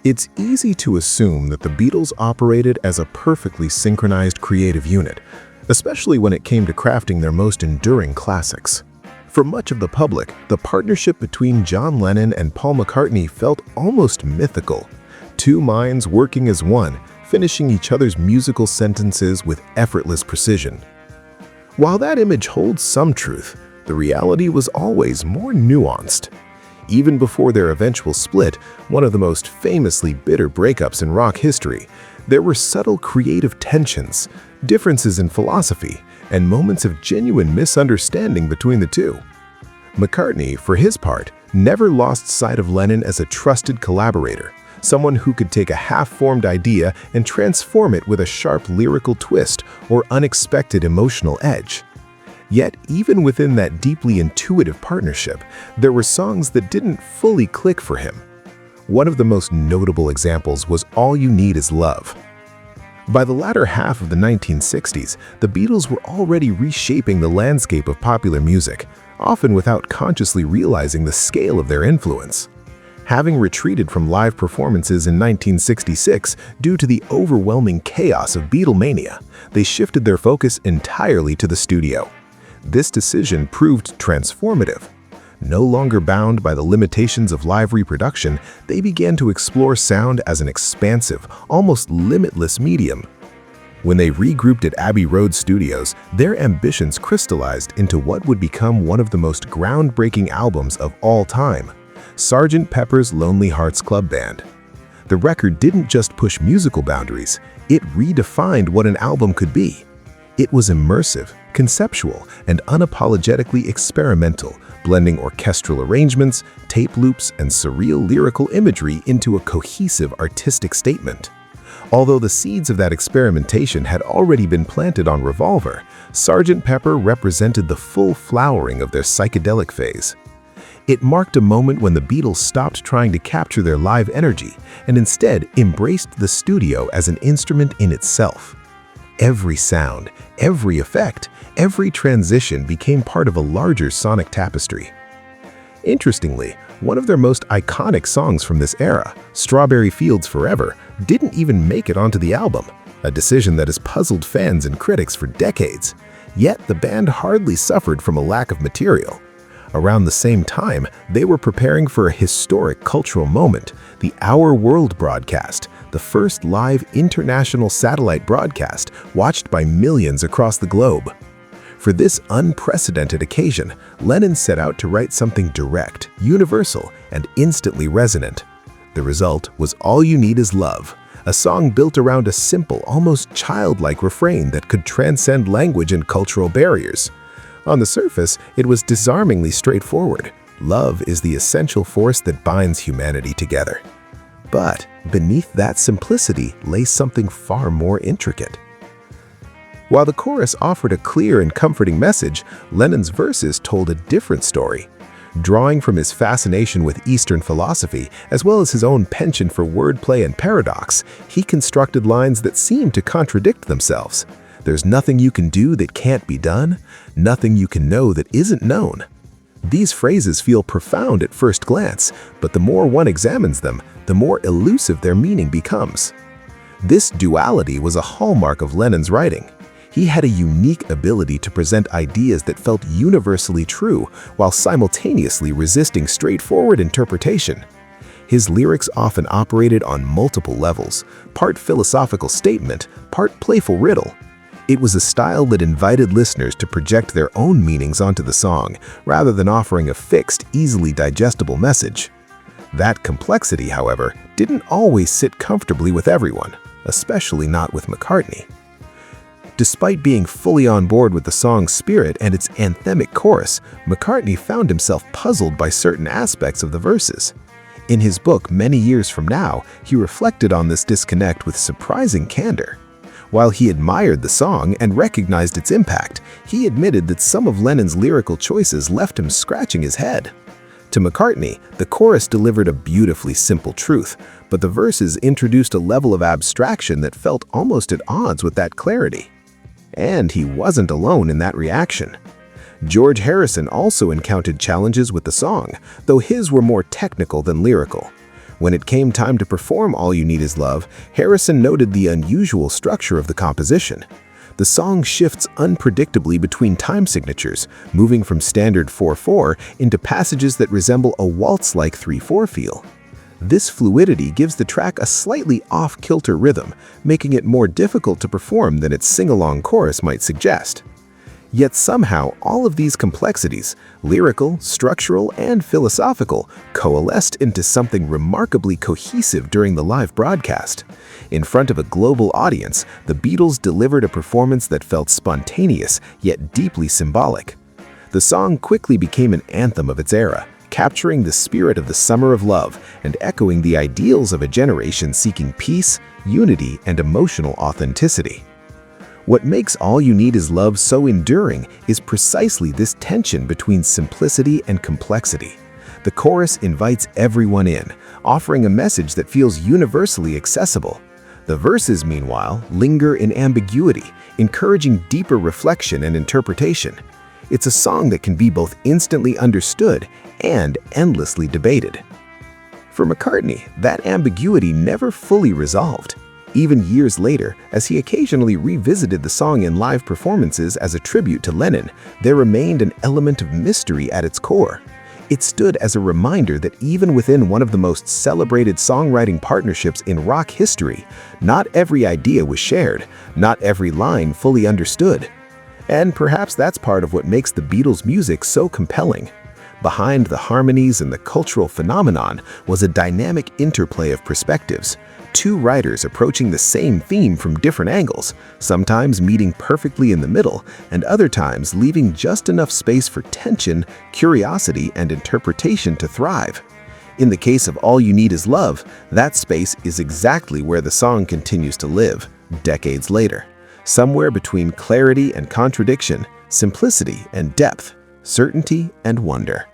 It's easy to assume that the Beatles operated as a perfectly synchronized creative unit, especially when it came to crafting their most enduring classics. For much of the public, the partnership between John Lennon and Paul McCartney felt almost mythical. Two minds working as one, finishing each other's musical sentences with effortless precision. While that image holds some truth, the reality was always more nuanced. Even before their eventual split, one of the most famously bitter breakups in rock history, there were subtle creative tensions, differences in philosophy, and moments of genuine misunderstanding between the two. McCartney, for his part, never lost sight of Lennon as a trusted collaborator, someone who could take a half-formed idea and transform it with a sharp lyrical twist or unexpected emotional edge. Yet, even within that deeply intuitive partnership, there were songs that didn't fully click for him. One of the most notable examples was All You Need Is Love. By the latter half of the 1960s, the Beatles were already reshaping the landscape of popular music, often without consciously realizing the scale of their influence. Having retreated from live performances in 1966 due to the overwhelming chaos of Beatlemania, they shifted their focus entirely to the studio. This decision proved transformative. No longer bound by the limitations of live reproduction, they began to explore sound as an expansive, almost limitless medium. When they regrouped at Abbey Road Studios, their ambitions crystallized into what would become one of the most groundbreaking albums of all time, Sgt. Pepper's Lonely Hearts Club Band. The record didn't just push musical boundaries, it redefined what an album could be. It was immersive, conceptual, and unapologetically experimental, blending orchestral arrangements, tape loops, and surreal lyrical imagery into a cohesive artistic statement. Although the seeds of that experimentation had already been planted on Revolver, Sgt. Pepper represented the full flowering of their psychedelic phase. It marked a moment when the Beatles stopped trying to capture their live energy and instead embraced the studio as an instrument in itself. Every sound, every effect, every transition became part of a larger sonic tapestry. Interestingly, one of their most iconic songs from this era, Strawberry Fields Forever, didn't even make it onto the album, a decision that has puzzled fans and critics for decades. Yet the band hardly suffered from a lack of material. Around the same time, they were preparing for a historic cultural moment, the Our World broadcast, the first live international satellite broadcast watched by millions across the globe. For this unprecedented occasion, Lennon set out to write something direct, universal, and instantly resonant. The result was All You Need Is Love, a song built around a simple, almost childlike refrain that could transcend language and cultural barriers. On the surface, it was disarmingly straightforward. Love is the essential force that binds humanity together. But beneath that simplicity lay something far more intricate. While the chorus offered a clear and comforting message, Lennon's verses told a different story. Drawing from his fascination with Eastern philosophy, as well as his own penchant for wordplay and paradox, he constructed lines that seemed to contradict themselves. There's nothing you can do that can't be done, nothing you can know that isn't known. These phrases feel profound at first glance, but the more one examines them, the more elusive their meaning becomes. This duality was a hallmark of Lennon's writing. He had a unique ability to present ideas that felt universally true while simultaneously resisting straightforward interpretation. His lyrics often operated on multiple levels, part philosophical statement, part playful riddle. It was a style that invited listeners to project their own meanings onto the song, rather than offering a fixed, easily digestible message. That complexity, however, didn't always sit comfortably with everyone, especially not with McCartney. Despite being fully on board with the song's spirit and its anthemic chorus, McCartney found himself puzzled by certain aspects of the verses. In his book, Many Years From Now, he reflected on this disconnect with surprising candor. While he admired the song and recognized its impact, he admitted that some of Lennon's lyrical choices left him scratching his head. To McCartney, the chorus delivered a beautifully simple truth, but the verses introduced a level of abstraction that felt almost at odds with that clarity. And he wasn't alone in that reaction. George Harrison also encountered challenges with the song, though his were more technical than lyrical. When it came time to perform All You Need Is Love, Harrison noted the unusual structure of the composition. The song shifts unpredictably between time signatures, moving from standard 4/4 into passages that resemble a waltz-like 3/4 feel. This fluidity gives the track a slightly off-kilter rhythm, making it more difficult to perform than its sing-along chorus might suggest. Yet somehow, all of these complexities, lyrical, structural, and philosophical, coalesced into something remarkably cohesive during the live broadcast. In front of a global audience, the Beatles delivered a performance that felt spontaneous, yet deeply symbolic. The song quickly became an anthem of its era, capturing the spirit of the summer of love and echoing the ideals of a generation seeking peace, unity, and emotional authenticity. What makes All You Need Is Love so enduring is precisely this tension between simplicity and complexity. The chorus invites everyone in, offering a message that feels universally accessible. The verses, meanwhile, linger in ambiguity, encouraging deeper reflection and interpretation. It's a song that can be both instantly understood and endlessly debated. For McCartney, that ambiguity never fully resolved. Even years later, as he occasionally revisited the song in live performances as a tribute to Lennon, there remained an element of mystery at its core. It stood as a reminder that even within one of the most celebrated songwriting partnerships in rock history, not every idea was shared, not every line fully understood. And perhaps that's part of what makes the Beatles' music so compelling. Behind the harmonies and the cultural phenomenon was a dynamic interplay of perspectives, two writers approaching the same theme from different angles, sometimes meeting perfectly in the middle, and other times leaving just enough space for tension, curiosity, and interpretation to thrive. In the case of All You Need Is Love, that space is exactly where the song continues to live, decades later, somewhere between clarity and contradiction, simplicity and depth, certainty and wonder.